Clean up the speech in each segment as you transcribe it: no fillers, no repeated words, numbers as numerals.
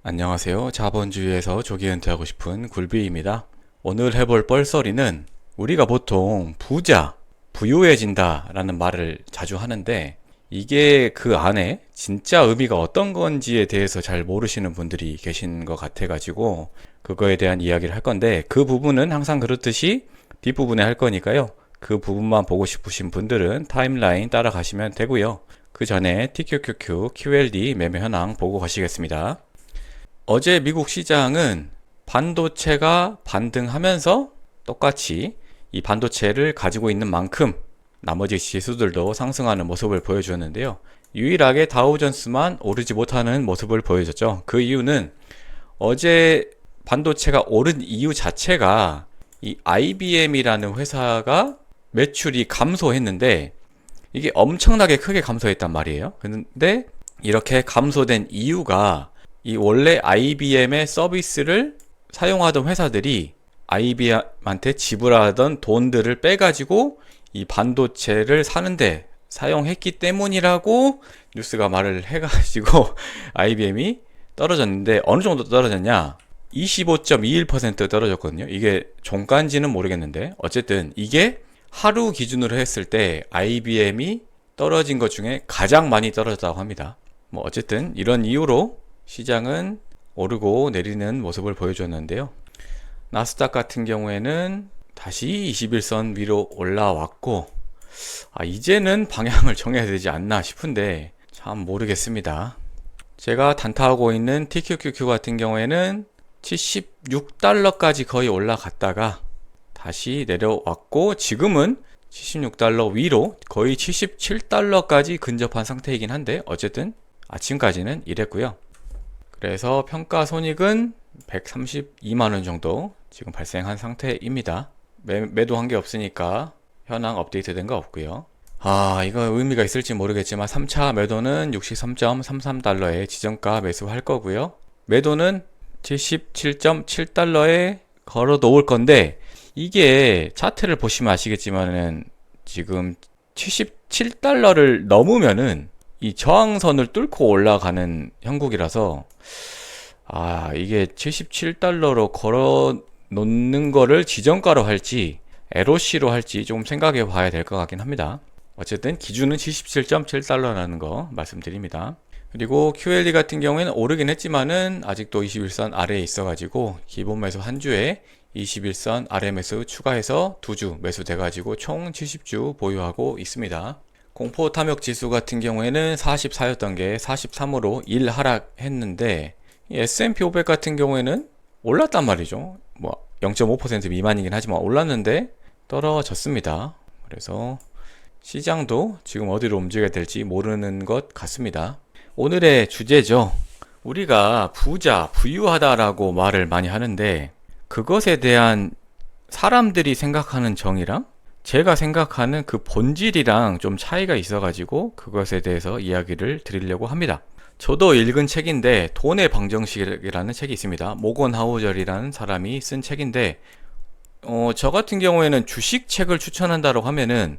안녕하세요. 자본주의에서 조기 은퇴하고 싶은 굴비입니다. 오늘 해볼 뻘소리는 우리가 보통 부자, 부유해진다 라는 말을 자주 하는데 이게 그 안에 진짜 의미가 어떤 건지에 대해서 잘 모르시는 분들이 계신 것 같아가지고 그거에 대한 이야기를 할 건데 그 부분은 항상 그렇듯이 뒷부분에 할 거니까요. 그 부분만 보고 싶으신 분들은 타임라인 따라가시면 되고요. 그 전에 TQQQ, QLD 매매 현황 보고 가시겠습니다. 어제 미국 시장은 반도체가 반등하면서 똑같이 이 반도체를 가지고 있는 만큼 나머지 지수들도 상승하는 모습을 보여주었는데요. 유일하게 다우존스만 오르지 못하는 모습을 보여줬죠. 그 이유는 어제 반도체가 오른 이유 자체가 이 IBM이라는 회사가 매출이 감소했는데 이게 엄청나게 크게 감소했단 말이에요. 근데 이렇게 감소된 이유가 이 원래 IBM의 서비스를 사용하던 회사들이 IBM한테 지불하던 돈들을 빼가지고 이 반도체를 사는데 사용했기 때문이라고 뉴스가 말을 해가지고 IBM이 떨어졌는데 어느 정도 떨어졌냐? 25.21% 떨어졌거든요. 이게 종가인지는 모르겠는데 어쨌든 이게 하루 기준으로 했을 때 IBM이 떨어진 것 중에 가장 많이 떨어졌다고 합니다. 뭐 어쨌든 이런 이유로 시장은 오르고 내리는 모습을 보여줬는데요. 나스닥 같은 경우에는 다시 21선 위로 올라왔고 이제는 방향을 정해야 되지 않나 싶은데 참 모르겠습니다. 제가 단타하고 있는 TQQQ 같은 경우에는 76달러까지 거의 올라갔다가 다시 내려왔고 지금은 76달러 위로 거의 77달러까지 근접한 상태이긴 한데 어쨌든 아침까지는 이랬고요. 그래서 평가 손익은 132만원 정도 지금 발생한 상태입니다. 매도한 게 없으니까 현황 업데이트 된 거 없고요. 이거 의미가 있을지 모르겠지만 3차 매도는 63.33달러에 지정가 매수할 거고요. 매도는 77.7달러에 걸어 놓을 건데 이게 차트를 보시면 아시겠지만은 지금 77달러를 넘으면은 이 저항선을 뚫고 올라가는 형국이라서 이게 77달러로 걸어 놓는 거를 지정가로 할지 LOC로 할지 좀 생각해 봐야 될 것 같긴 합니다. 어쨌든 기준은 77.7달러라는 거 말씀드립니다. 그리고 QLD 같은 경우에는 오르긴 했지만은 아직도 21선 아래에 있어 가지고 기본 매수 한 주에 21선 아래 매수 추가해서 2주 매수돼 가지고 총 70주 보유하고 있습니다. 공포 탐욕 지수 같은 경우에는 44였던 게 43으로 1 하락했는데 S&P 500 같은 경우에는 올랐단 말이죠. 뭐 0.5% 미만이긴 하지만 올랐는데 떨어졌습니다. 그래서 시장도 지금 어디로 움직여야 될지 모르는 것 같습니다. 오늘의 주제죠. 우리가 부자, 부유하다라고 말을 많이 하는데 그것에 대한 사람들이 생각하는 정의랑 제가 생각하는 그 본질이랑 좀 차이가 있어가지고 그것에 대해서 이야기를 드리려고 합니다. 저도 읽은 책인데 돈의 방정식이라는 책이 있습니다. 모건 하우절이라는 사람이 쓴 책인데 저 같은 경우에는 주식 책을 추천한다고 하면은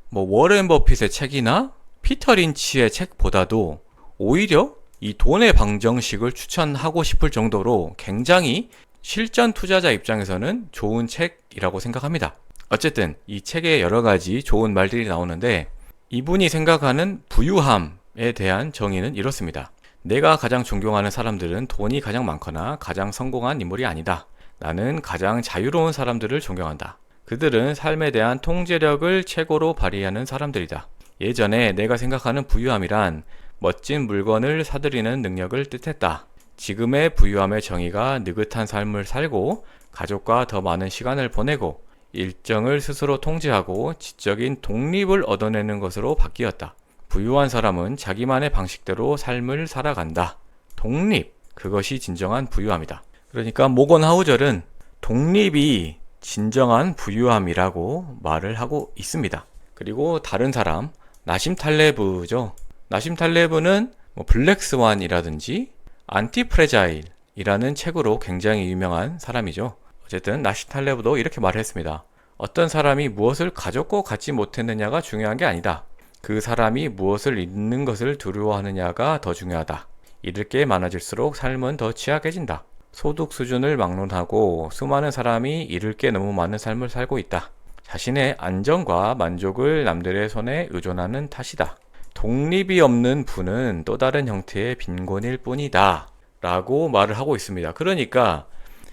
뭐 워렌 버핏의 책이나 피터 린치의 책보다도 오히려 이 돈의 방정식을 추천하고 싶을 정도로 굉장히 실전 투자자 입장에서는 좋은 책이라고 생각합니다. 어쨌든 이 책에 여러 가지 좋은 말들이 나오는데 이분이 생각하는 부유함에 대한 정의는 이렇습니다. 내가 가장 존경하는 사람들은 돈이 가장 많거나 가장 성공한 인물이 아니다. 나는 가장 자유로운 사람들을 존경한다. 그들은 삶에 대한 통제력을 최고로 발휘하는 사람들이다. 예전에 내가 생각하는 부유함이란 멋진 물건을 사들이는 능력을 뜻했다. 지금의 부유함의 정의가 느긋한 삶을 살고 가족과 더 많은 시간을 보내고 일정을 스스로 통제하고 지적인 독립을 얻어내는 것으로 바뀌었다. 부유한 사람은 자기만의 방식대로 삶을 살아간다. 독립, 그것이 진정한 부유함이다. 그러니까 모건 하우절은 독립이 진정한 부유함이라고 말을 하고 있습니다. 그리고 다른 사람, 나심 탈레브죠. 나심 탈레브는 블랙스완이라든지 안티프레자일이라는 책으로 굉장히 유명한 사람이죠. 어쨌든 나심 탈레브도 이렇게 말을 했습니다. 어떤 사람이 무엇을 가졌고 갖지 못했느냐가 중요한 게 아니다. 그 사람이 무엇을 잃는 것을 두려워하느냐가 더 중요하다. 잃을 게 많아질수록 삶은 더 취약해진다. 소득 수준을 막론하고 수많은 사람이 잃을 게 너무 많은 삶을 살고 있다. 자신의 안정과 만족을 남들의 손에 의존하는 탓이다. 독립이 없는 부는 또 다른 형태의 빈곤일 뿐이다. 라고 말을 하고 있습니다. 그러니까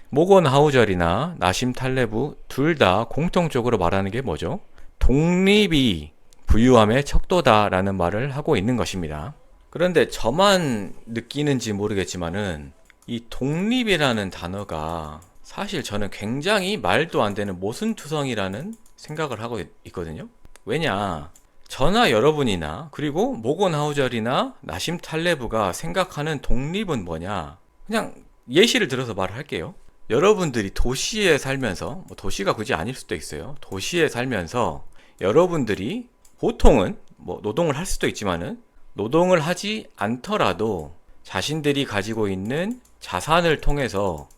모건 하우절이나 나심 탈레브 둘 다 공통적으로 말하는 게 뭐죠? 독립이 부유함의 척도다라는 말을 하고 있는 것입니다. 그런데 저만 느끼는지 모르겠지만은 이 독립이라는 단어가 사실 저는 굉장히 말도 안 되는 모순투성이라는 생각을 하고 있거든요. 왜냐? 저나 여러분이나 그리고 모건 하우절이나 나심 탈레브가 생각하는 독립은 뭐냐? 그냥 예시를 들어서 말을 할게요. 여러분들이 도시에 살면서, 도시가 굳이 아닐 수도 있어요. 도시에 살면서 여러분들이 보통은 노동을 할 수도 있지만은 노동을 하지 않더라도 자신들이 가지고 있는 자산을 통해서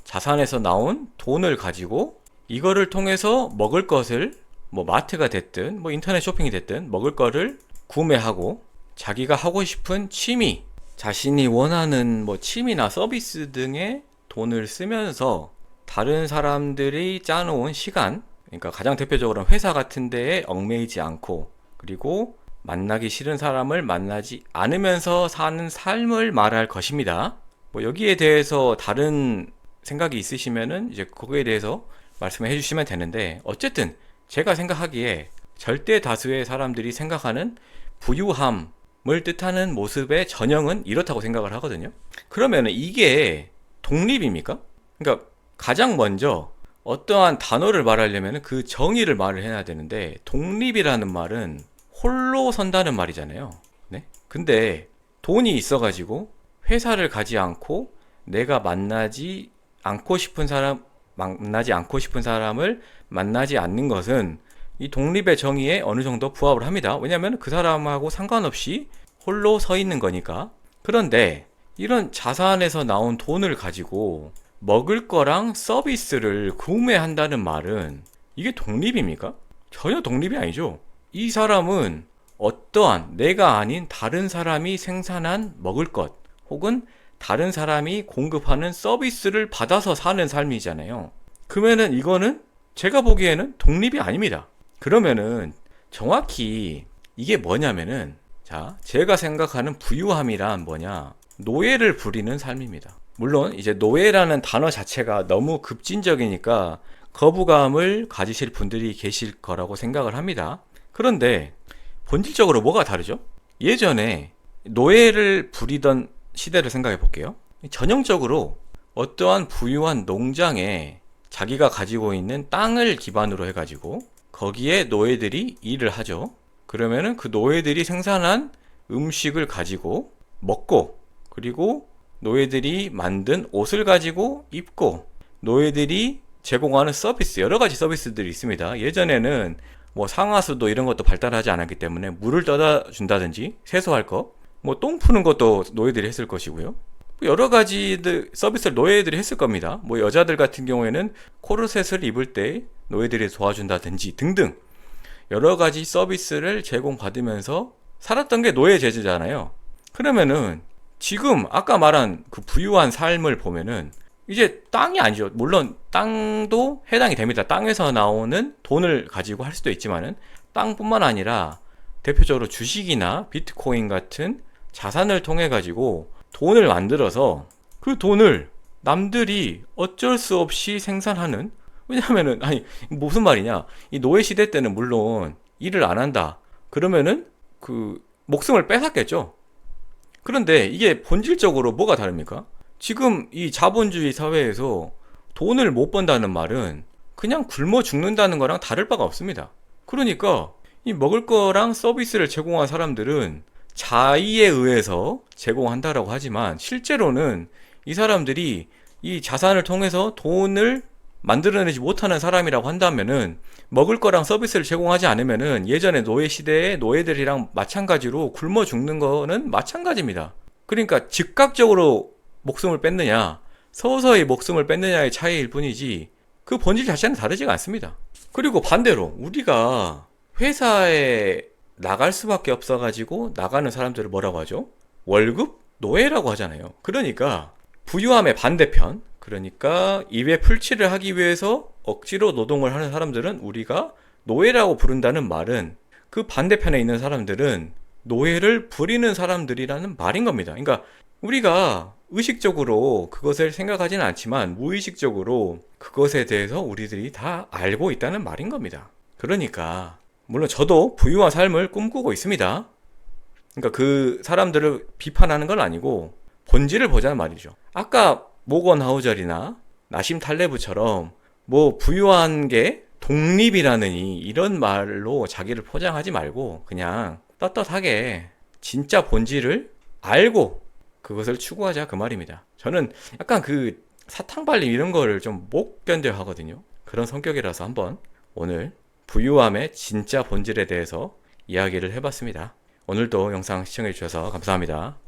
자산에서 나온 돈을 가지고 이거를 통해서 먹을 것을 마트가 됐든 인터넷 쇼핑이 됐든 먹을 거를 구매하고 자기가 하고 싶은 취미, 자신이 원하는 취미나 서비스 등에 돈을 쓰면서 다른 사람들이 짜놓은 시간, 그러니까 가장 대표적으로는 회사 같은 데에 얽매이지 않고 그리고 만나기 싫은 사람을 만나지 않으면서 사는 삶을 말할 것입니다. 여기에 대해서 다른 생각이 있으시면은 이제 그거에 대해서 말씀해 주시면 되는데, 어쨌든 제가 생각하기에 절대 다수의 사람들이 생각하는 부유함을 뜻하는 모습의 전형은 이렇다고 생각을 하거든요. 그러면은 이게 독립입니까? 그러니까 가장 먼저 어떠한 단어를 말하려면 그 정의를 말을 해야 되는데, 독립이라는 말은 홀로 선다는 말이잖아요. 네? 근데 돈이 있어가지고 회사를 가지 않고 내가 만나지 않고 싶은 사람을 만나지 않는 것은 이 독립의 정의에 어느 정도 부합을 합니다. 왜냐하면 그 사람하고 상관없이 홀로 서 있는 거니까. 그런데 이런 자산에서 나온 돈을 가지고 먹을 거랑 서비스를 구매한다는 말은 이게 독립입니까? 전혀 독립이 아니죠. 이 사람은 어떠한 내가 아닌 다른 사람이 생산한 먹을 것 혹은 다른 사람이 공급하는 서비스를 받아서 사는 삶이잖아요. 그러면은 이거는 제가 보기에는 독립이 아닙니다. 그러면은 정확히 이게 뭐냐면은, 자, 제가 생각하는 부유함이란 뭐냐? 노예를 부리는 삶입니다. 물론 이제 노예라는 단어 자체가 너무 급진적이니까 거부감을 가지실 분들이 계실 거라고 생각을 합니다. 그런데 본질적으로 뭐가 다르죠? 예전에 노예를 부리던 시대를 생각해 볼게요. 전형적으로 어떠한 부유한 농장에 자기가 가지고 있는 땅을 기반으로 해가지고 거기에 노예들이 일을 하죠. 그러면은 그 노예들이 생산한 음식을 가지고 먹고, 그리고 노예들이 만든 옷을 가지고 입고, 노예들이 제공하는 서비스, 여러 가지 서비스들이 있습니다. 예전에는 상하수도 이런 것도 발달하지 않았기 때문에 물을 떠다 준다든지 세수할 거, 똥 푸는 것도 노예들이 했을 것이고요. 여러 가지 서비스를 노예들이 했을 겁니다. 여자들 같은 경우에는 코르셋을 입을 때 노예들이 도와준다든지 등등 여러 가지 서비스를 제공받으면서 살았던 게 노예 제도잖아요. 그러면은 지금 아까 말한 그 부유한 삶을 보면은 이제 땅이 아니죠. 물론 땅도 해당이 됩니다. 땅에서 나오는 돈을 가지고 할 수도 있지만은 땅뿐만 아니라 대표적으로 주식이나 비트코인 같은 자산을 통해 가지고 돈을 만들어서 그 돈을 남들이 어쩔 수 없이 생산하는, 왜냐하면은 무슨 말이냐, 이 노예 시대 때는 물론 일을 안 한다 그러면은 그 목숨을 뺏었겠죠. 그런데 이게 본질적으로 뭐가 다릅니까? 지금 이 자본주의 사회에서 돈을 못 번다는 말은 그냥 굶어 죽는다는 거랑 다를 바가 없습니다. 그러니까 이 먹을 거랑 서비스를 제공한 사람들은 자의에 의해서 제공한다라고 하지만 실제로는 이 사람들이 이 자산을 통해서 돈을 만들어내지 못하는 사람이라고 한다면은 먹을 거랑 서비스를 제공하지 않으면은 예전에 노예 시대의 노예들이랑 마찬가지로 굶어 죽는 거는 마찬가지입니다. 그러니까 즉각적으로 목숨을 뺏느냐 서서히 목숨을 뺏느냐의 차이일 뿐이지 그 본질 자체는 다르지가 않습니다. 그리고 반대로 우리가 회사에 나갈 수밖에 없어가지고 나가는 사람들을 뭐라고 하죠? 월급? 노예라고 하잖아요. 그러니까 부유함의 반대편, 그러니까 입에 풀칠을 하기 위해서 억지로 노동을 하는 사람들은 우리가 노예라고 부른다는 말은 그 반대편에 있는 사람들은 노예를 부리는 사람들이라는 말인 겁니다. 그러니까 우리가 의식적으로 그것을 생각하지는 않지만 무의식적으로 그것에 대해서 우리들이 다 알고 있다는 말인 겁니다. 그러니까 물론 저도 부유한 삶을 꿈꾸고 있습니다. 그러니까 그 사람들을 비판하는 건 아니고 본질을 보자는 말이죠. 아까 모건 하우절이나 나심 탈레브처럼 뭐 부유한 게 독립이라느니 이런 말로 자기를 포장하지 말고 그냥 떳떳하게 진짜 본질을 알고 그것을 추구하자 그 말입니다. 저는 약간 그 사탕발림 이런 거를 좀 못 견뎌 하거든요. 그런 성격이라서 한번 오늘 부유함의 진짜 본질에 대해서 이야기를 해봤습니다. 오늘도 영상 시청해 주셔서 감사합니다.